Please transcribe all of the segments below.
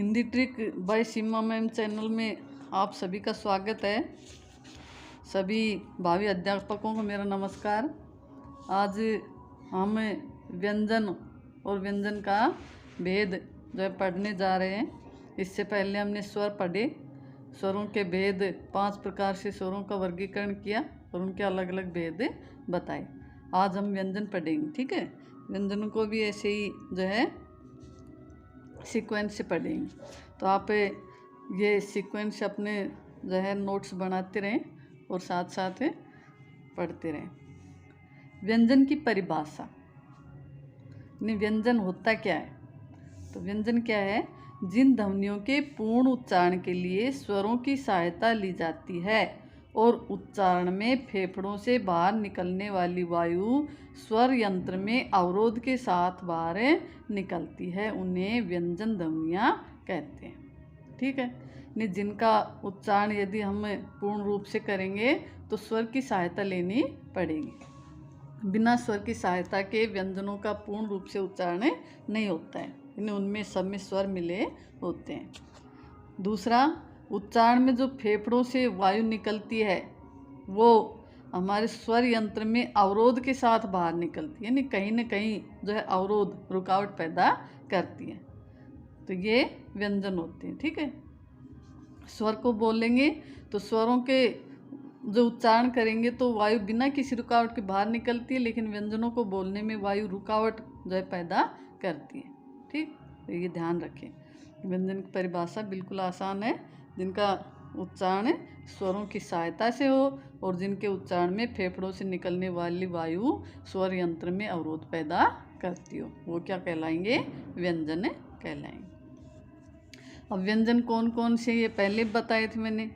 Hindi trick bye सीमा ma'am channel में आप सभी का स्वागत है। सभी भावी अध्यापकों को मेरा नमस्कार। आज हम व्यंजन और व्यंजन का भेद जो है पढ़ने जा रहे हैं। इससे पहले हमने स्वर पढ़े, स्वरों के भेद 5 प्रकार से स्वरों का वर्गीकरण किया और उनके अलग अलग भेद बताए। आज हम व्यंजन पढ़ेंगे, ठीक है। व्यंजनों को भी ऐसे ही जो है सीक्वेंस से पढ़ेंगे। तो आप ये सीक्वेंस अपने जो है नोट्स बनाते रहें और साथ साथ पढ़ते रहें। व्यंजन की परिभाषा, व्यंजन होता क्या है? तो व्यंजन क्या है? जिन ध्वनियों के पूर्ण उच्चारण के लिए स्वरों की सहायता ली जाती है और उच्चारण में फेफड़ों से बाहर निकलने वाली वायु स्वर यंत्र में अवरोध के साथ बाहर निकलती है, उन्हें व्यंजन ध्वनियाँ कहते हैं, ठीक है। नहीं, जिनका उच्चारण यदि हम पूर्ण रूप से करेंगे तो स्वर की सहायता लेनी पड़ेगी। बिना स्वर की सहायता के व्यंजनों का पूर्ण रूप से उच्चारण नहीं होता है, उनमें सब में स्वर मिले होते हैं। दूसरा, उच्चारण में जो फेफड़ों से वायु निकलती है वो हमारे स्वर यंत्र में अवरोध के साथ बाहर निकलती है, यानी कहीं ना कहीं जो है अवरोध, रुकावट पैदा करती है। तो ये व्यंजन होते हैं, ठीक है। स्वर को बोलेंगे तो स्वरों के जो उच्चारण करेंगे तो वायु बिना किसी रुकावट के बाहर निकलती है, लेकिन व्यंजनों को बोलने में वायु रुकावट जो है पैदा करती है, ठीक। तो ये ध्यान रखें। व्यंजन की परिभाषा बिल्कुल आसान है। जिनका उच्चारण स्वरों की सहायता से हो और जिनके उच्चारण में फेफड़ों से निकलने वाली वायु स्वर यंत्र में अवरोध पैदा करती हो, वो क्या कहलाएंगे? व्यंजन कहलाएंगे। अब व्यंजन कौन कौन से ये पहले बताए थे मैंने।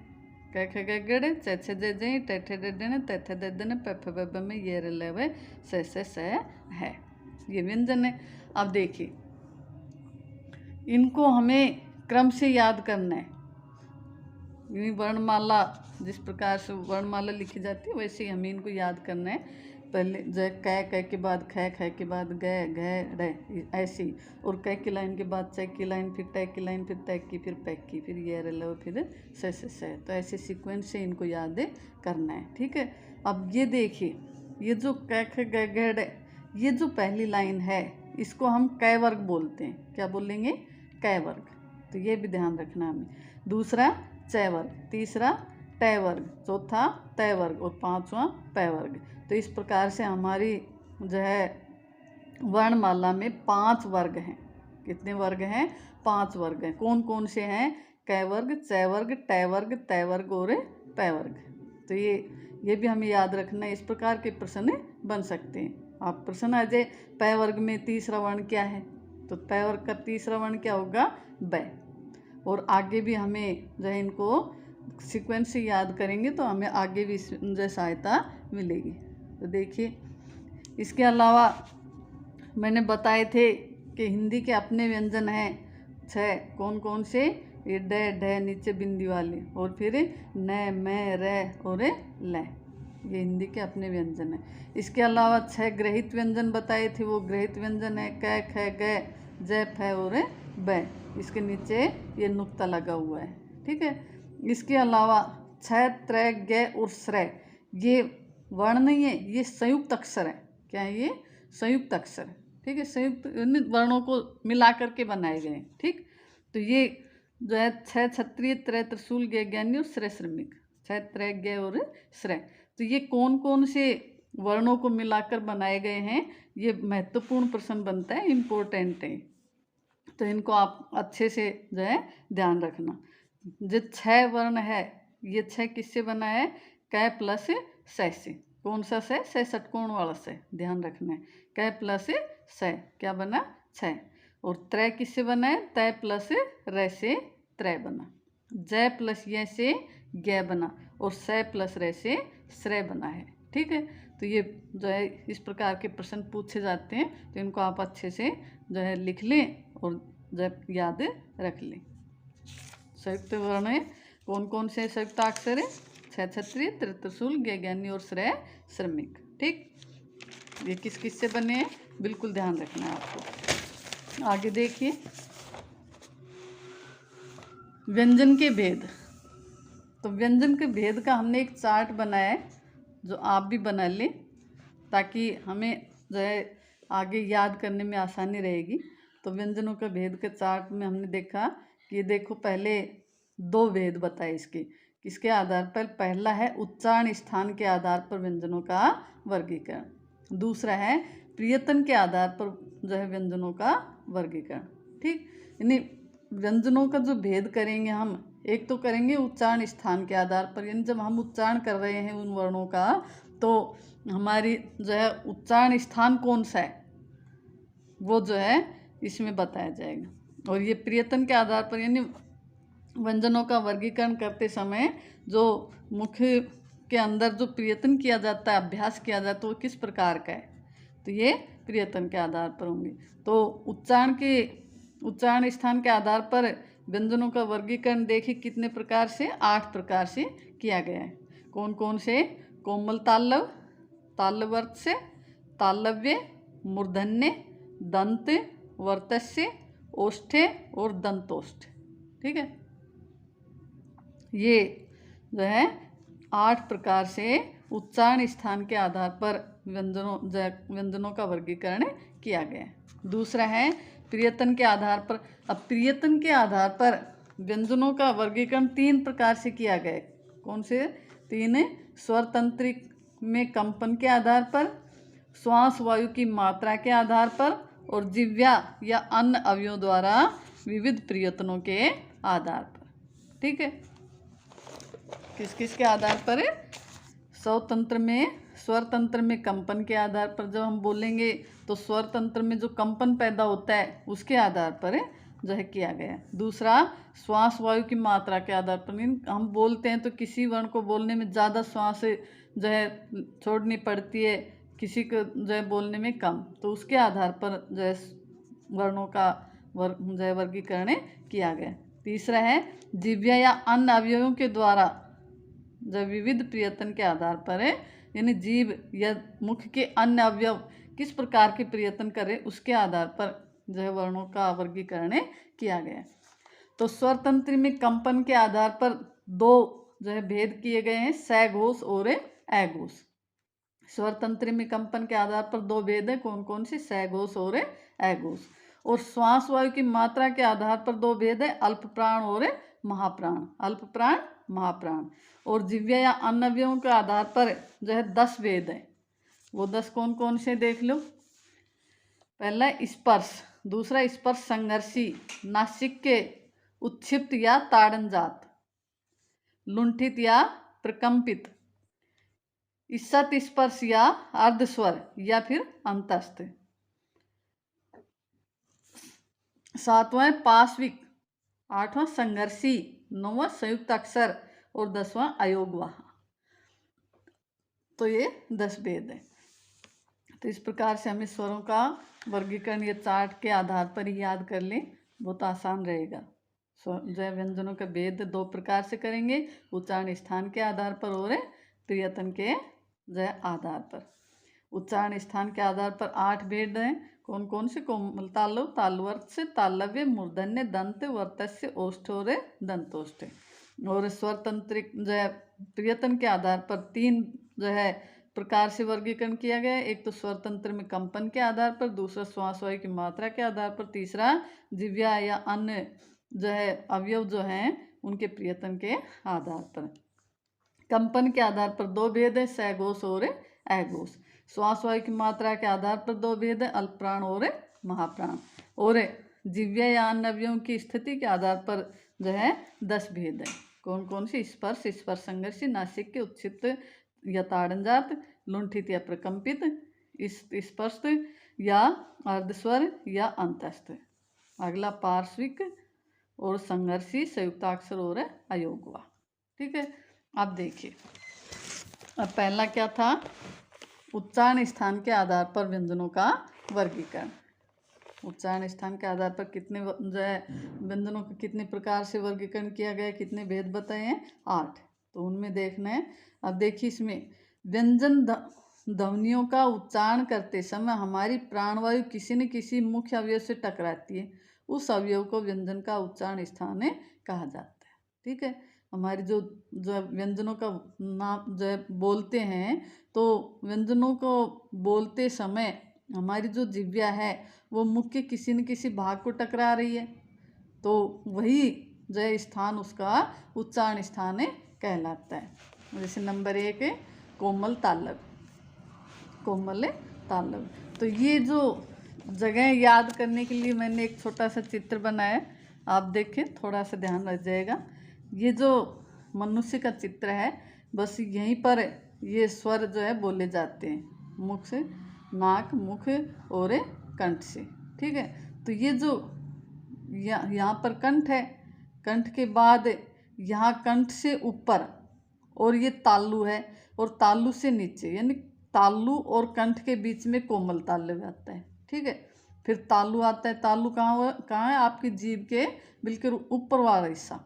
क ख ग ग च छ ज ज ट ठ ड ड त थ द द प फ ब ब में ये र ल व स है, ये व्यंजन है। अब देखिए, इनको हमें क्रम से याद करना है। वर्णमाला जिस प्रकार से वर्णमाला लिखी जाती है वैसे ही हमें इनको याद करना है। पहले ज क के बाद ख, ख के बाद ग, घ, ड़, ऐसी। और क की लाइन के बाद च की लाइन, फिर ट की लाइन, फिर त की, फिर प की, फिर ये र ल, फिर स। तो ऐसे सीक्वेंस से इनको याद करना है, ठीक है। अब ये देखिए, ये जो क ख ग घ ड़, ये जो पहली लाइन है इसको हम क वर्ग बोलते हैं। क्या बोलेंगे? क वर्ग। तो ये भी ध्यान रखना हमें। दूसरा च वर्ग, तीसरा ट वर्ग, चौथा त वर्ग और पांचवा प वर्ग। तो इस प्रकार से हमारी जो है वर्णमाला में 5 वर्ग हैं। कितने वर्ग हैं? 5 वर्ग हैं। कौन कौन से हैं? क वर्ग, च वर्ग, ट वर्ग, त वर्ग और प वर्ग। तो ये भी हमें याद रखना है। इस प्रकार के प्रश्न बन सकते हैं। आप प्रश्न आ जाए प वर्ग में तीसरा वर्ण क्या है, तो प वर्ग का तीसरा वर्ण क्या होगा? ब। और आगे भी हमें जो है इनको सीक्वेंस से याद करेंगे तो हमें आगे भी जो सहायता मिलेगी। तो देखिए, इसके अलावा मैंने बताए थे कि हिंदी के अपने व्यंजन हैं 6। कौन कौन से? ये ड, ढ, नीचे बिंदी वाले, और फिर न, म, र और ल। ये हिंदी के अपने व्यंजन हैं। इसके अलावा 6 ग्रहित व्यंजन बताए थे। वो ग्रहित व्यंजन है क, ख, ग, ज, फ और ब। इसके नीचे ये नुक्ता लगा हुआ है, ठीक है। इसके अलावा 6 त्र, ग और स्र, ये वर्ण नहीं है, ये संयुक्त अक्षर है। क्या है ये? संयुक्त अक्षर, ठीक है। संयुक्त वर्णों को मिला करके बनाए गए, ठीक। तो ये जो है 6 क्षत्रिय, त्र त्रिशूल, ग ज्ञानी और स्र श्रमिक। 6 त्र, ग और स्र। तो ये कौन कौन से वर्णों को मिलाकर बनाए गए हैं? ये महत्वपूर्ण प्रश्न बनता है, इम्पोर्टेंट है। तो इनको आप अच्छे से जो है ध्यान रखना। जो 6 वर्ण है, ये 6 किससे बना है? क प्लस स से। कौन सा स? स षटकोण वाला स, ध्यान रखना है। क प्लस स क्या बना? 6। और त्र किससे बना है? त प्लस र से त्र बना। ज प्लस य से ग बना और स प्लस र से स्र बना है, ठीक है। तो ये जो है इस प्रकार के प्रश्न पूछे जाते हैं, तो इनको आप अच्छे से जो है लिख लें और जब याद रख लें। संयुक्त वर्ण है, कौन कौन से संयुक्त अक्षर है? 6 क्षत्रिय, त्र त्रिशूल, ग ज्ञानी और स्र श्रमिक, ठीक। ये किस किस से बने हैं बिल्कुल ध्यान रखना है आपको। आगे देखिए, व्यंजन के भेद। तो व्यंजन के भेद का हमने एक चार्ट बनाया है, जो आप भी बना लें ताकि हमें जो है आगे याद करने में आसानी रहेगी। तो व्यंजनों के भेद के चार्ट में हमने देखा कि देखो, पहले 2 भेद बताए इसके, किसके आधार पर। पहला है उच्चारण स्थान के आधार पर व्यंजनों का वर्गीकरण। दूसरा है प्रियतन के आधार पर जो है व्यंजनों का वर्गीकरण। ठीक, यानी व्यंजनों का जो भेद करेंगे हम, एक तो करेंगे उच्चारण स्थान के आधार पर, यानी जब हम उच्चारण कर रहे हैं उन वर्णों का, तो हमारी जो है उच्चारण स्थान कौन सा है वो जो है इसमें बताया जाएगा। और ये प्रियतन के आधार पर, यानी व्यंजनों का वर्गीकरण करते समय जो मुख्य के अंदर जो प्रियतन किया जाता है, अभ्यास किया जाता है, वो किस प्रकार का है, तो ये प्रियतन के आधार पर होंगे। तो उच्चारण स्थान के आधार पर व्यंजनों का वर्गीकरण देखिए कितने प्रकार से, 8 प्रकार से किया गया है। कौन कौन से? कोमल ताल्लव, ताल्लवर्त्य, ताल्लव्य, मूर्धन्य, दंत, वर्तस्य, ओष्ठ्य और दंतोष्ठ। ठीक है, ये जो है 8 प्रकार से उच्चारण स्थान के आधार पर व्यंजनों का वर्गीकरण किया गया है। दूसरा है प्रियतन के आधार पर। अब प्रियतन के आधार पर व्यंजनों का वर्गीकरण 3 प्रकार से किया गया है। कौन से 3? स्वर तंत्र में कंपन के आधार पर, श्वास वायु की मात्रा के आधार पर, और जिह्वा या अन्य अवयवों द्वारा विविध प्रियतनों के आधार पर। ठीक है, किस किस के आधार पर है? स्वर तंत्र में कंपन के आधार पर, जब हम बोलेंगे तो स्वर तंत्र में जो कंपन पैदा होता है उसके आधार पर जो है किया गया। दूसरा, श्वास वायु की मात्रा के आधार पर, हम बोलते हैं तो किसी वर्ण को बोलने में ज़्यादा श्वास जो है छोड़नी पड़ती है, किसी को जो है बोलने में कम, तो उसके आधार पर जो है वर्णों का जो है वर्गीकरण किया गया। तीसरा है जिह्वा या अन्य अवयवों के द्वारा जब विविध प्रियतन के आधार पर है, यानी जीभ या मुख के अन्य अवयव किस प्रकार के प्रियतन करे उसके आधार पर जो है वर्णों का वर्गीकरण किया गया। तो स्वर तंत्र में कंपन के आधार पर 2 जो है भेद किए गए हैं, सघोष और अघोष। स्वर तंत्र में कंपन के आधार पर 2 भेद है, कौन कौन से? सघोष और अघोष। और श्वास वायु की मात्रा के आधार पर 2 भेद है, अल्प प्राण और महाप्राण। अल्प प्राण, महाप्राण। और जिह्वा या अन्य अवयवों के आधार पर जो है 10 भेद है। वो 10 कौन कौन से देख लो। पहला स्पर्श, दूसरा स्पर्श संघर्षी, नासिक के उत्क्षिप्त या ताड़नजात, लुंठित या प्रकंपित, ईषत् स्पर्श या अर्धस्वर या फिर अंतस्थ। 7वां पार्श्विक, 8वां संघर्षी, 9वां संयुक्त अक्षर और 10वां अयोगवाह। तो ये 10 भेद है। तो इस प्रकार से हमें स्वरों का वर्गीकरण ये चार्ट के आधार पर ही याद कर लें, बहुत आसान रहेगा। जो है व्यंजनों का भेद 2 प्रकार से करेंगे, उच्चारण स्थान के आधार पर और प्रियतन के जो है आधार पर। उच्चारण स्थान के आधार पर 8 भेद हैं, कौन कौन से? कोमल ताल्लव, ताल्लवर्त्य, ताल्लव्य, मूर्धन्य, दंत, वर्तस्य, ओष्ठ और दंतोष्ठ। और स्वर तंत्र जो है प्रियतन के आधार पर 3 जो है प्रकार से वर्गीकरण किया गया है। एक तो स्वर तंत्र में कंपन के आधार पर, दूसरा श्वास वायु की मात्रा के आधार पर, तीसरा जिह्वा या अन्य जो है अवयव जो हैं उनके प्रियतन के आधार पर। कंपन के आधार पर 2 भेद है, सघोष और अघोष। श्वास वायु की मात्रा के आधार पर 2 भेद है, अल्प प्राण और महाप्राण। और जिह्वा या अन्य अवयवों की स्थिति के आधार पर जो है 10 भेद है, कौन कौन से? स्पर्श, स्पर्श संघर्षी, नासिक के उत्क्षिप्त या ताड़नजात, लुंठित या प्रकंपित, स्पर्श या अर्धस्वर या अंतस्थ। अगला पार्श्विक और संघर्षी, संयुक्ताक्षर और अयोगवा। ठीक है, अब देखिए, अब पहला क्या था? उच्चारण स्थान के आधार पर व्यंजनों का वर्गीकरण। उच्चारण स्थान के आधार पर कितने जो है व्यंजनों का कितने प्रकार से वर्गीकरण किया गया, कितने भेद बताए हैं? 8। तो उनमें देखना है। अब देखिए, इसमें व्यंजन ध्वनियों का उच्चारण करते समय हमारी प्राणवायु किसी न किसी मुख्य अवयव से टकराती है, उस अवयव को व्यंजन का उच्चारण स्थान कहा जाता है। ठीक है। हमारी जो जो व्यंजनों का नाम जो है बोलते हैं, तो व्यंजनों को बोलते समय हमारी जो जिह्वा है वो मुख के किसी न किसी भाग को टकरा रही है, तो वही जो है स्थान उसका उच्चारण स्थान कहलाता है। जैसे नंबर 1 है कोमल तालव्य, कोमल तालव्य। तो ये जो जगह याद करने के लिए मैंने एक छोटा सा चित्र बनाया, आप देखें, थोड़ा सा ध्यान रख जाएगा। ये जो मनुष्य का चित्र है, बस यहीं पर ये स्वर जो है बोले जाते हैं, मुख से, नाक, मुख और कंठ से, ठीक है। तो ये जो यहाँ पर कंठ है, कंठ के बाद यहाँ कंठ से ऊपर, और ये तालु है, और तालु से नीचे, यानी तालु और कंठ के बीच में कोमल तालव्य आता है, ठीक है। फिर तालु आता है, तालु कहाँ है? आपकी जीभ के बिल्कुल ऊपर वाला हिस्सा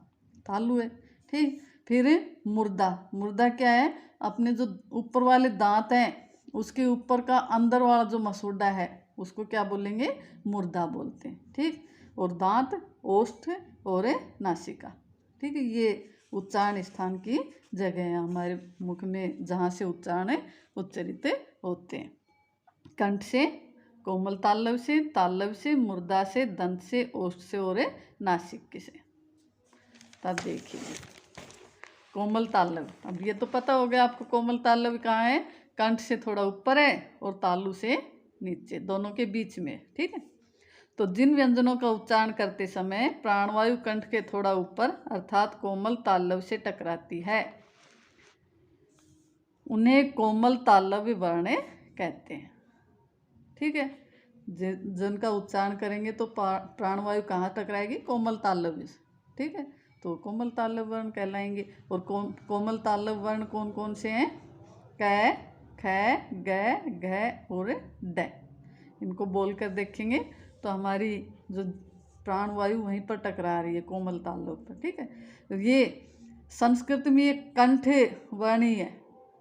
तालु है, ठीक। फिर मुर्दा, मुर्दा क्या है? अपने जो ऊपर वाले दांत हैं उसके ऊपर का अंदर वाला जो मसूड़ा है उसको क्या बोलेंगे? मुर्दा बोलते हैं, ठीक। और दांत, ओष्ठ और नासिका, ठीक है। ये उच्चारण स्थान की जगह है हमारे मुख में, जहाँ से उच्चारण उच्चरित होते हैं। कंठ से, कोमल तालव्य से, मुर्दा से, दंत से, ओष्ठ से और नासिक से। तब देखिए कोमल तालव्य, अब ये तो पता हो गया आपको कोमल तालव्य कहाँ है? कंठ से थोड़ा ऊपर है और तालु से नीचे, दोनों के बीच में, ठीक है। तो जिन व्यंजनों का उच्चारण करते समय प्राणवायु कंठ के थोड़ा ऊपर अर्थात कोमल तालव्य से टकराती है, उन्हें कोमल तालव्य वर्ण कहते हैं, ठीक है। जिनका उच्चारण करेंगे तो प्राणवायु कहाँ टकराएगी? कोमल तालव्य से, ठीक है। तो कोमल तालव्य वर्ण कहलाएंगे। और कोमल तालव्य वर्ण कौन कौन से हैं? क, ख, ग, घ और ड। इनको बोलकर देखेंगे तो हमारी जो प्राणवायु वहीं पर टकरा रही है, कोमल तालव्य पर, ठीक है। तो ये संस्कृत में ये कंठ वर्णी है,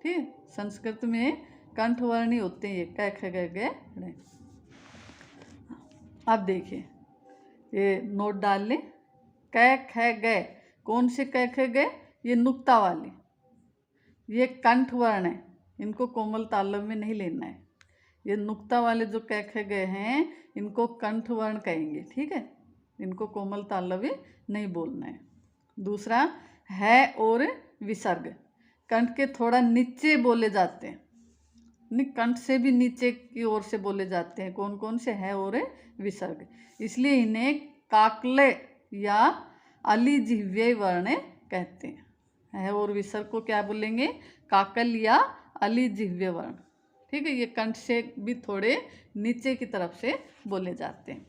ठीक है। संस्कृत में कंठ वर्णी होते हैं ये क, ख, ग, घ, ड़। अब देखिए, ये नोट डाल लें। क, ख, ग, कौन से क, ख, ग? ये नुक्ता वाले, ये कंठ वर्ण है, इनको कोमल तालव्य में नहीं लेना है। ये नुक्ता वाले जो क, ख, ग हैं इनको कंठ वर्ण कहेंगे, ठीक है। इनको कोमल तालव्य नहीं बोलना है। दूसरा है और विसर्ग, कंठ के थोड़ा नीचे बोले जाते हैं, नहीं, कंठ से भी नीचे की ओर से बोले जाते हैं। कौन कौन से? है और विसर्ग, इसलिए इन्हें काकले या अलिजिह्वीय वर्ण कहते हैं। है और विसर्ग को क्या बोलेंगे? काकल या अलिजिह्वीय वर्ण, ठीक है। ये कंठ से भी थोड़े नीचे की तरफ से बोले जाते हैं,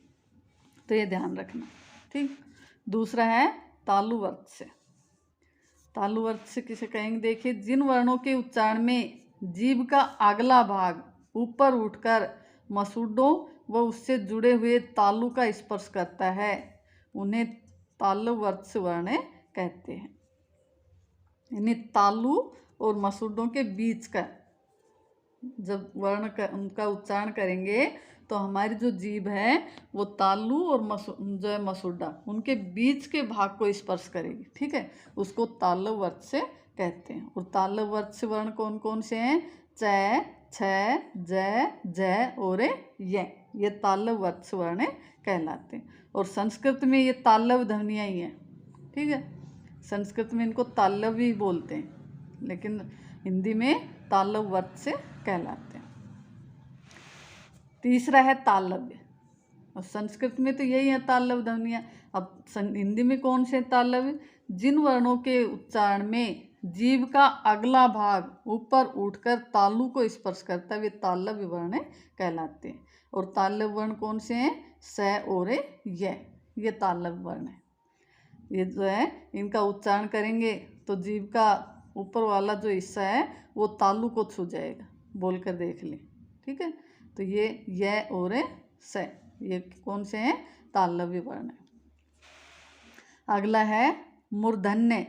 तो ये ध्यान रखना, ठीक। दूसरा है तालुवर्त से। तालुवर्त से किसे कहेंगे? देखिए, जिन वर्णों के उच्चारण में जीभ का अगला भाग ऊपर उठकर मसूड़ों व उससे जुड़े हुए तालु का स्पर्श करता है उन्हें तालुवर्त वर्ण कहते हैं। यानी तालु और मसूड़ों के बीच का जब वर्ण का उनका उच्चारण करेंगे तो हमारी जो जीभ है वो तालु और जो है मसूड़ा, उनके बीच के भाग को स्पर्श करेगी, ठीक है। उसको तालुवर्त से कहते हैं। और तालुवर्त से वर्ण कौन कौन से हैं? च, छ, ज, ज और ये तालुवर्त वर्ण कहलाते हैं। और संस्कृत में ये तालव्य ध्वनियाँ ही हैं, ठीक है। संस्कृत में इनको तालव्य ही बोलते हैं, लेकिन हिंदी में तालुवर्त से कहलाते हैं। तीसरा है तालव्य, और संस्कृत में तो यही है तालव्य ध्वनियाँ। अब हिंदी में कौन से तालव्य? जिन वर्णों के उच्चारण में जीभ का अगला भाग ऊपर उठकर तालु को स्पर्श करता है वे तालव्य वर्ण कहलाते हैं। और तालव्य वर्ण कौन से हैं? स और ये तालव्य वर्ण है। ये जो है इनका उच्चारण करेंगे तो जीभ का ऊपर वाला जो हिस्सा है वो तालु को छू जाएगा, बोलकर देख लें, ठीक है। तो ये और स, ये कौन से हैं? तालव्य वर्ण है। अगला है मूर्धन्य।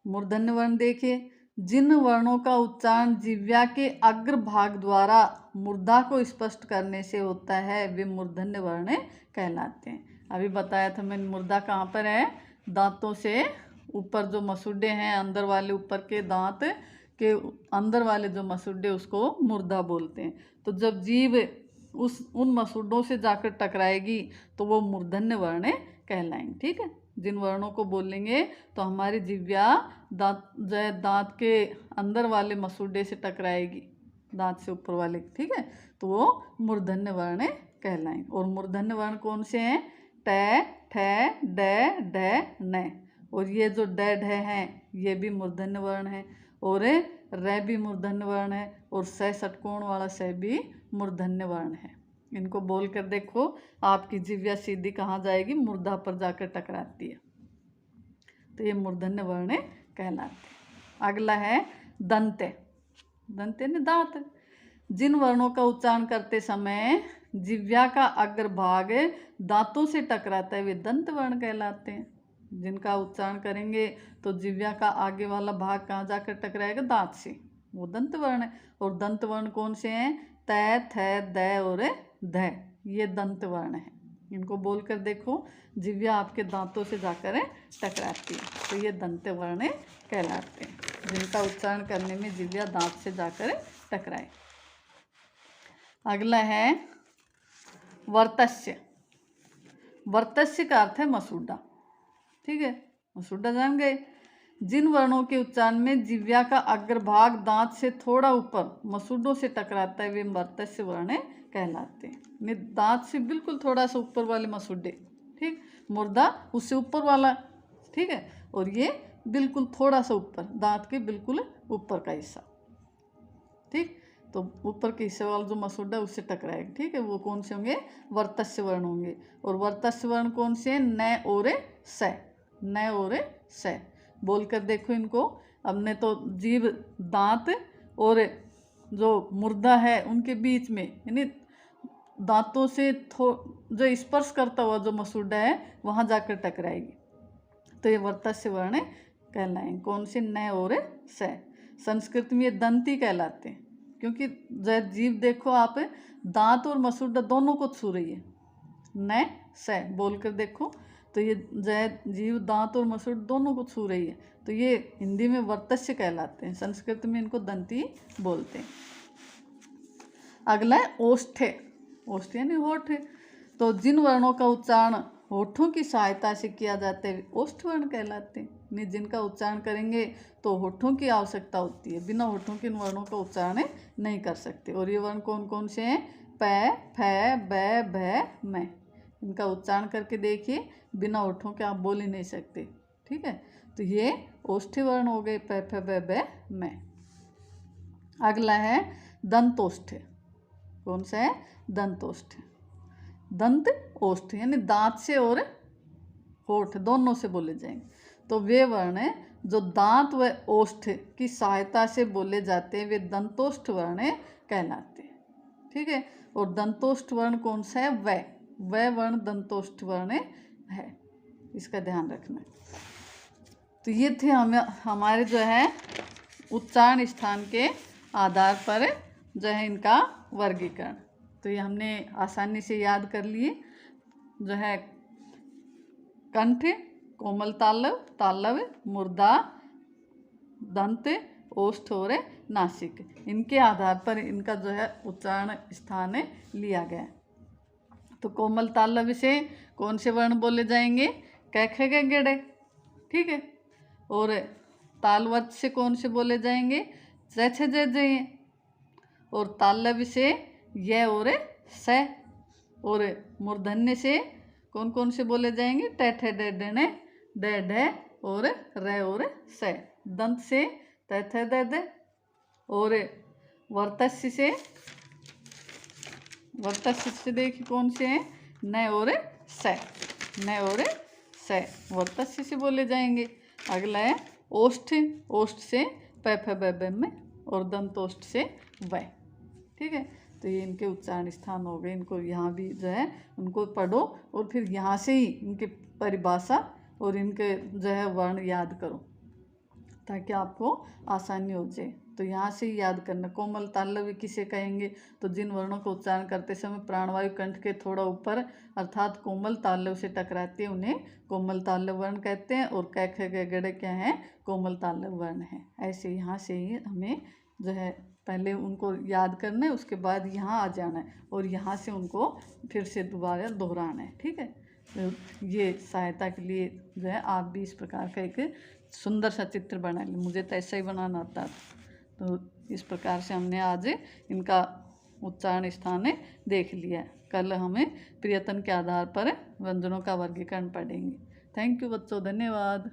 मूर्धन्य वर्ण देखिए, जिन वर्णों का उच्चारण जिह्वा के अग्र भाग द्वारा मूर्धा को स्पष्ट करने से होता है वे मूर्धन्य वर्ण कहलाते हैं। अभी बताया था मैंने, मूर्धा कहाँ पर है? दांतों से ऊपर जो मसूड़े हैं अंदर वाले, ऊपर के दांत के अंदर वाले जो मसूड़े, उसको मुर्दा बोलते हैं। तो जब जीभ उन मसूड़ों से जाकर टकराएगी तो वो मूर्धन्य वर्ण कहलाएंगे। ठीक है, जिन वर्णों को बोलेंगे तो हमारी जिह्वा दांत के अंदर वाले मसूड़े से टकराएगी, दांत से ऊपर वाले। ठीक है, तो वो मूर्धन्य वर्ण कहलाएंगे। और मूर्धन्य वर्ण कौन से हैं? ट, ठ, ड, ढ, न। और ये जो ड, ढ हैं ये भी मूर्धन्य वर्ण है। और र भी मूर्धन्य वर्ण है। और स षटकोण वाला स भी मूर्धन्य वर्ण है। इनको बोल कर देखो, आपकी जिह्वा सीधी कहाँ जाएगी? मूर्धा पर जाकर टकराती है। तो ये मूर्धन्य वर्ण कहलाते हैं। अगला है दंत। दंत यानी दांत। जिन वर्णों का उच्चारण करते समय जिह्वा का अग्रभाग दांतों से टकराता है वे दंत वर्ण कहलाते हैं। जिनका उच्चारण करेंगे तो जिह्वा का आगे वाला भाग कहाँ जाकर टकराएगा? दांत से, वो दंत वर्ण है। और दंत वर्ण कौन से हैं? त, थ, द और ध, ये दंत वर्ण है। इनको बोलकर देखो, जिह्वा आपके दांतों से जाकर टकराती है, तो ये दंत वर्ण कहलाते हैं, जिनका उच्चारण करने में जिह्वा दांत से जाकर टकराए। अगला है वर्तस्य। वर्तस्य का अर्थ है मसूड़ा। ठीक है, मसूड़ा जान गए। जिन वर्णों के उच्चारण में जिह्वा का अग्रभाग दांत से थोड़ा ऊपर मसूड़ों से टकराता है वे वर्तस्य वर्ण कहलाते हैं। दांत से बिल्कुल थोड़ा सा ऊपर वाले मसूड़े, ठीक, मुर्दा उससे ऊपर वाला, ठीक है, और ये बिल्कुल थोड़ा सा ऊपर, दांत के बिल्कुल ऊपर का हिस्सा, ठीक, तो ऊपर के हिस्से वाला जो मसूड़ा उससे टकराएगा। ठीक है, वो कौन से होंगे? वर्तस्य वर्ण होंगे। और वर्तस्य वर्ण कौन से? न और स, न और स। बोलकर देखो इनको। हमने तो जीभ दांत और जो मुर्दा है उनके बीच में, यानी दांतों से जो स्पर्श करता हुआ जो मसूड़ा है वहाँ जाकर टकराएगी, तो ये वर्तस्य वर्ण कहलाएंगे। कौन से? न और स। संस्कृत में ये दंती कहलाते हैं, क्योंकि जीभ देखो आप, दांत और मसूड़ा दोनों को छू रही है। न स बोलकर देखो, तो ये जीभ दांत और मसूड़ा दोनों को छू रही है, तो ये हिंदी में वर्तस्य कहलाते हैं, संस्कृत में इनको दंती बोलते हैं। अगला है ओष्ठे। ओष्ठ यानी होठ। तो जिन वर्णों का उच्चारण होठों की सहायता से किया जाता है ओष्ठ वर्ण कहलाते हैं। जिनका उच्चारण करेंगे तो होठों की आवश्यकता होती है, बिना होठों के इन वर्णों का उच्चारण नहीं कर सकते। और ये वर्ण कौन कौन से हैं? प, फ, ब, भ, म। इनका उच्चारण करके देखिए, बिना होठों के आप बोल ही नहीं सकते। ठीक है, तो ये ओष्ठी वर्ण हो गए, प, फ, ब, ब, म। अगला है दंतोष्ठ। कौन सा है? दंतोष्ठ। दंत ओष्ठ यानी दांत से और होठ दोनों से बोले जाएंगे। तो वे वर्ण जो दांत व ओष्ठ की सहायता से बोले जाते हैं वे दंतोष्ठ वर्ण कहलाते हैं। ठीक है, और दंतोष्ठ वर्ण कौन सा है? वह वर्ण दंतोष्ठ वर्ण है, इसका ध्यान रखना। तो ये थे हमारे जो है उच्चारण स्थान के आधार पर जो है इनका वर्गीकरण। तो ये हमने आसानी से याद कर लिए। जो है कंठ, कोमल तालव, तालव, मुर्दा, दंत, ओष्ठ और नासिक, इनके आधार पर इनका जो है उच्चारण स्थान लिया गया। तो कोमल तालव से कौन से वर्ण बोले जाएंगे? क, ख, ग, ग, ड। ठीक है, और तालवर्त से कौन से बोले जाएंगे? च, छ, ज, ज। और तालव्य से य और स। और मूर्धन्य से कौन कौन से बोले जाएंगे? ट, ठ, ड, ड, न, ड, ढ और र और स। दंत से त, थ, द, द। और वर्तस्य से देखिए कौन से हैं? न और स, न और स वर्तस्य से बोले जाएंगे। अगला है ओष्ठ। ओष्ठ से प, फ, ब, ब, म। और दंतोष्ठ से व। ठीक है, तो ये इनके उच्चारण स्थान हो गए। इनको यहाँ भी जो है उनको पढ़ो और फिर यहाँ से ही इनकी परिभाषा और इनके जो है वर्ण याद करो, ताकि आपको आसानी हो जाए। तो यहाँ से ही याद करना। कोमल तालव्य किसे कहेंगे, तो जिन वर्णों का उच्चारण करते समय प्राणवायु कंठ के थोड़ा ऊपर अर्थात कोमल तालव्य से टकराती है उन्हें कोमल तालव्य वर्ण कहते हैं। और क ख ग गड़े क्या है, कोमल तालव्य वर्ण है। ऐसे यहाँ से ही हमें जो है पहले उनको याद करना है, उसके बाद यहाँ आ जाना है और यहाँ से उनको फिर से दोबारा दोहराना है। ठीक है, तो ये सहायता के लिए जो है आप भी इस प्रकार का एक सुंदर सा चित्र बना लें। मुझे तो ऐसा ही बनाना आता था। तो इस प्रकार से हमने आज इनका उच्चारण स्थान देख लिया। कल हमें प्रयत्न के आधार पर व्यंजनों का वर्गीकरण पढ़ेंगे। थैंक यू बच्चों, धन्यवाद।